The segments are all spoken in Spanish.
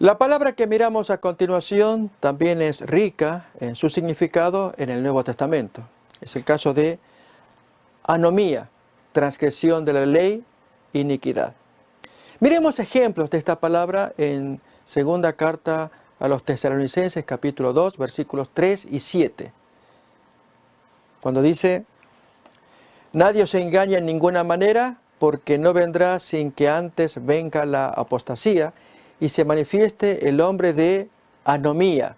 La palabra que miramos a continuación también es rica en su significado en el Nuevo Testamento. Es el caso de anomía, transgresión de la ley, iniquidad. Miremos ejemplos de esta palabra en segunda carta a los Tesalonicenses, capítulo 2, versículos 3 y 7. Cuando dice: nadie os engaña en ninguna manera, porque no vendrá sin que antes venga la apostasía y se manifieste el hombre de anomía,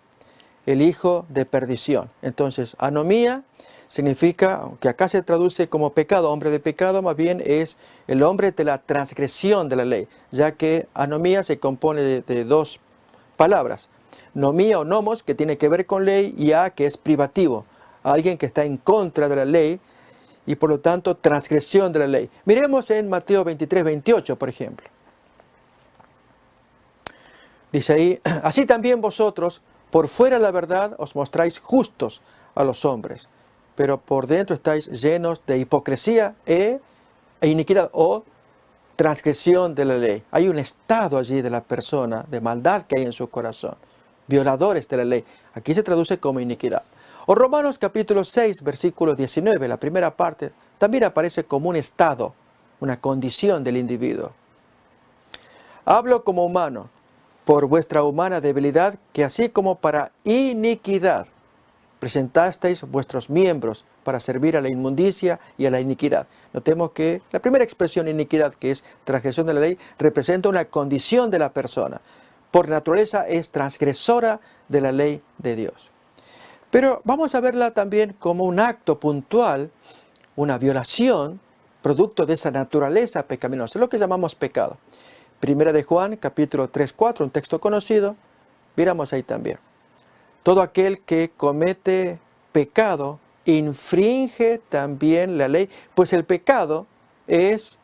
el hijo de perdición. Entonces, anomía significa, aunque acá se traduce como pecado, hombre de pecado, más bien es el hombre de la transgresión de la ley, ya que anomía se compone de dos palabras: nomía o nomos, que tiene que ver con ley, y a, que es privativo, alguien que está en contra de la ley y por lo tanto transgresión de la ley. Miremos en Mateo 23, 28, por ejemplo. Dice ahí: así también vosotros, por fuera la verdad, os mostráis justos a los hombres, pero por dentro estáis llenos de hipocresía e iniquidad o transgresión de la ley. Hay un estado allí de la persona, de maldad que hay en su corazón, violadores de la ley. Aquí se traduce como iniquidad. O Romanos capítulo 6, versículo 19, la primera parte, también aparece como un estado, una condición del individuo. Hablo como humano, por vuestra humana debilidad, que así como para iniquidad presentasteis vuestros miembros para servir a la inmundicia y a la iniquidad. Notemos que la primera expresión, iniquidad, que es transgresión de la ley, representa una condición de la persona. Por naturaleza es transgresora de la ley de Dios. Pero vamos a verla también como un acto puntual, una violación, producto de esa naturaleza pecaminosa, lo que llamamos pecado. Primera de Juan, capítulo 3, 4, un texto conocido, miramos ahí también. Todo aquel que comete pecado infringe también la ley, pues el pecado es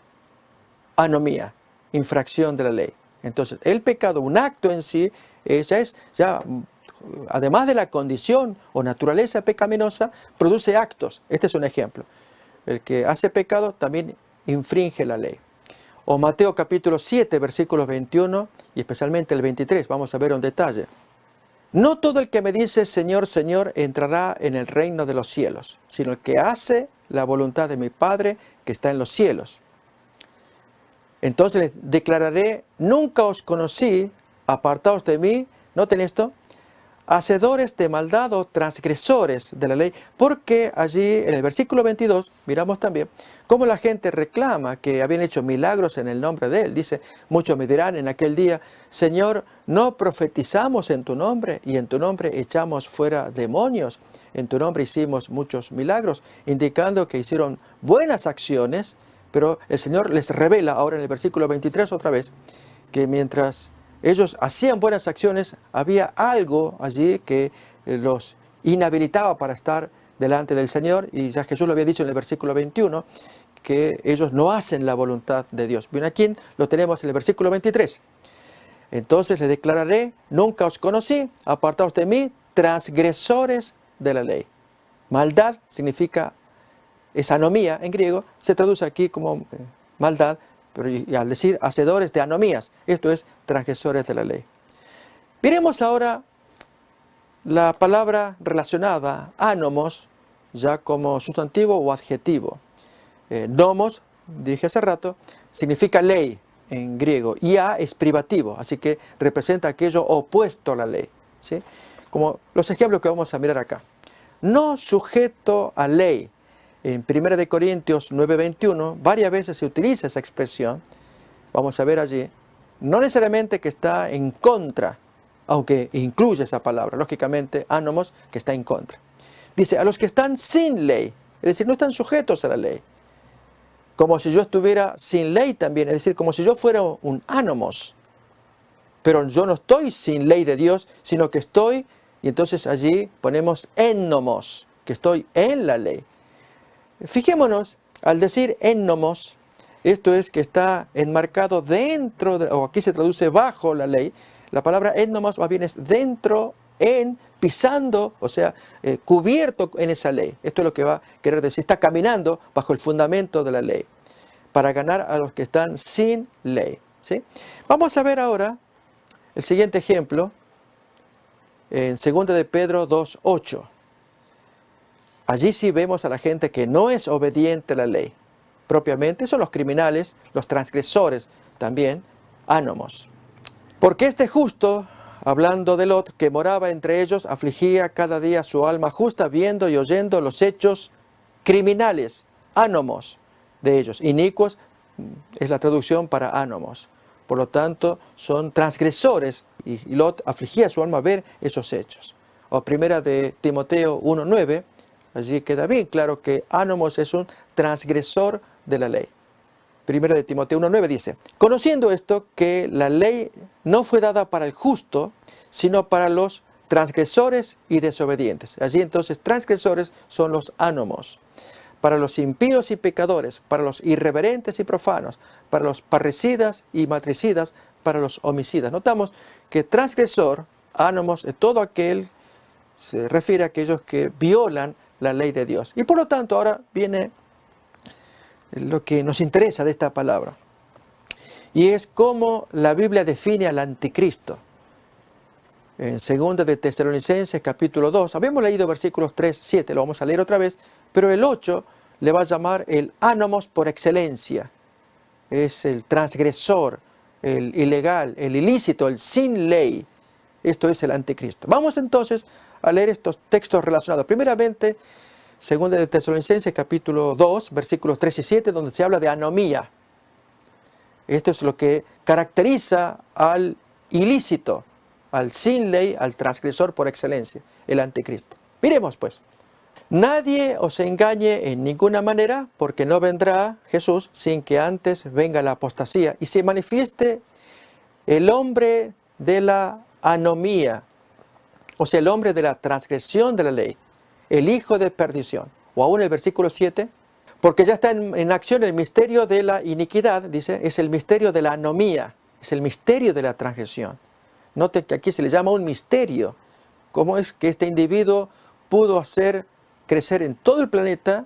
anomía, infracción de la ley. Entonces, el pecado, un acto en sí, además de la condición o naturaleza pecaminosa, produce actos. Este es un ejemplo. El que hace pecado también infringe la ley. O Mateo capítulo 7, versículos 21 y especialmente el 23. Vamos a ver un detalle. No todo el que me dice Señor, Señor entrará en el reino de los cielos, sino el que hace la voluntad de mi Padre que está en los cielos. Entonces les declararé: nunca os conocí, apartaos de mí, noten esto, hacedores de maldad o transgresores de la ley, porque allí en el versículo 22 miramos también cómo la gente reclama que habían hecho milagros en el nombre de él. Dice: muchos me dirán en aquel día, Señor, ¿no profetizamos en tu nombre? Y en tu nombre echamos fuera demonios, en tu nombre hicimos muchos milagros, indicando que hicieron buenas acciones. Pero el Señor les revela ahora en el versículo 23 otra vez que mientras ellos hacían buenas acciones, había algo allí que los inhabilitaba para estar delante del Señor. Y ya Jesús lo había dicho en el versículo 21, que ellos no hacen la voluntad de Dios. Bien, aquí lo tenemos en el versículo 23. Entonces les declararé: nunca os conocí, apartaos de mí, transgresores de la ley. Maldad significa, es anomía en griego, se traduce aquí como maldad, pero y al decir hacedores de anomías, esto es transgresores de la ley. Miremos ahora la palabra relacionada, anomos, ya como sustantivo o adjetivo. Nomos, dije hace rato, significa ley en griego, y a es privativo, así que representa aquello opuesto a la ley, ¿sí? Como los ejemplos que vamos a mirar acá. No sujeto a ley. En 1 Corintios 9:21, varias veces se utiliza esa expresión. Vamos a ver allí. No necesariamente que está en contra, aunque incluye esa palabra, lógicamente, anomos, que está en contra. Dice: a los que están sin ley, es decir, no están sujetos a la ley. Como si yo estuviera sin ley también, es decir, como si yo fuera un anomos. Pero yo no estoy sin ley de Dios, sino que estoy, y entonces allí ponemos ennomos, que estoy en la ley. Fijémonos, al decir ennomos, esto es que está enmarcado dentro, o aquí se traduce bajo la ley. La palabra ennomos más bien es dentro, en, pisando, o sea, cubierto en esa ley. Esto es lo que va a querer decir, está caminando bajo el fundamento de la ley, para ganar a los que están sin ley, ¿sí? Vamos a ver ahora El siguiente ejemplo, en 2 de Pedro 2:8. Allí sí vemos a la gente que no es obediente a la ley. Propiamente son los criminales, los transgresores también, ánomos. Porque este justo, hablando de Lot, que moraba entre ellos, afligía cada día su alma justa, viendo y oyendo los hechos criminales, ánomos de ellos. Inicuos es la traducción para ánomos. Por lo tanto, son transgresores, y Lot afligía su alma a ver esos hechos. O primera de Timoteo 1:9, allí queda bien claro que ánomos es un transgresor de la ley. Primera de Timoteo 1:9 dice, conociendo esto, que la ley no fue dada para el justo, sino para los transgresores y desobedientes. Allí entonces transgresores son los ánomos. Para los impíos y pecadores, para los irreverentes y profanos, para los parricidas y matricidas, para los homicidas. Notamos que transgresor, ánomos, es todo aquel, se refiere a aquellos que violan la ley de Dios. Y por lo tanto ahora viene lo que nos interesa de esta palabra. Y es cómo la Biblia define al anticristo. En 2 de Tesalonicenses capítulo 2, habíamos leído versículos 3, 7, lo vamos a leer otra vez, pero el 8 le va a llamar el ánomos por excelencia. Es el transgresor, el ilegal, el ilícito, el sin ley. Esto es el anticristo. Vamos entonces a leer estos textos relacionados. Primeramente, 2 de Tesalonicenses capítulo 2, versículos 3 y 7, donde se habla de anomía. Esto es lo que caracteriza al ilícito, al sin ley, al transgresor por excelencia, el anticristo. Miremos pues. Nadie os engañe en ninguna manera, porque no vendrá Jesús sin que antes venga la apostasía y se manifieste el hombre de la anomía, o sea, el hombre de la transgresión de la ley, el hijo de perdición. O aún el versículo 7, porque ya está en acción el misterio de la iniquidad, dice, es el misterio de la anomía, es el misterio de la transgresión. Note que aquí se le llama un misterio. ¿Cómo es que este individuo pudo hacer crecer en todo el planeta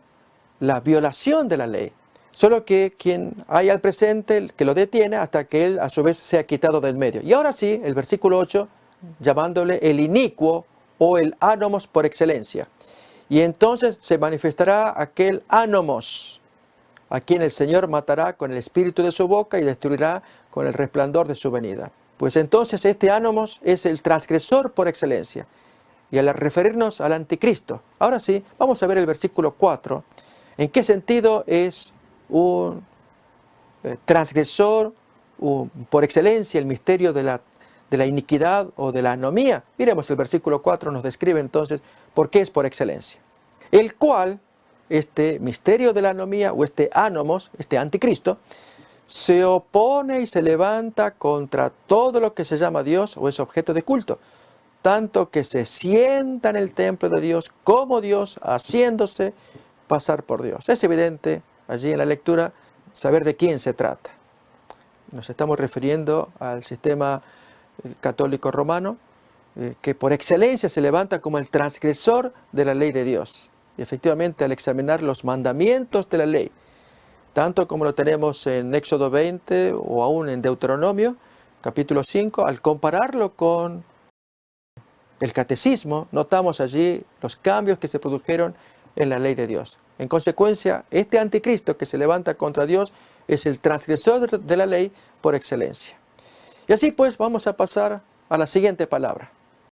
la violación de la ley? Solo que quien hay al presente que lo detiene hasta que él a su vez sea quitado del medio. Y ahora sí, el versículo 8, llamándole el inicuo o el ánomos por excelencia. Y entonces se manifestará aquel ánomos, a quien el Señor matará con el espíritu de su boca y destruirá con el resplandor de su venida. Pues entonces este ánomos es el transgresor por excelencia. Y al referirnos al anticristo, ahora sí, vamos a ver el versículo 4. ¿En qué sentido es un transgresor por excelencia, el misterio de la iniquidad o de la anomía? Miremos el versículo 4, nos describe entonces por qué es por excelencia. El cual, este misterio de la anomía o este ánomos, este anticristo, se opone y se levanta contra todo lo que se llama Dios o es objeto de culto, tanto que se sienta en el templo de Dios como Dios, haciéndose pasar por Dios. Es evidente allí en la lectura saber de quién se trata. Nos estamos refiriendo al sistema católico romano, que por excelencia se levanta como el transgresor de la ley de Dios. Y efectivamente, al examinar los mandamientos de la ley, tanto como lo tenemos en Éxodo 20 o aún en Deuteronomio, capítulo 5, al compararlo con el catecismo, notamos allí los cambios que se produjeron en la ley de Dios. En consecuencia, este anticristo que se levanta contra Dios es el transgresor de la ley por excelencia. Y así pues vamos a pasar a la siguiente palabra.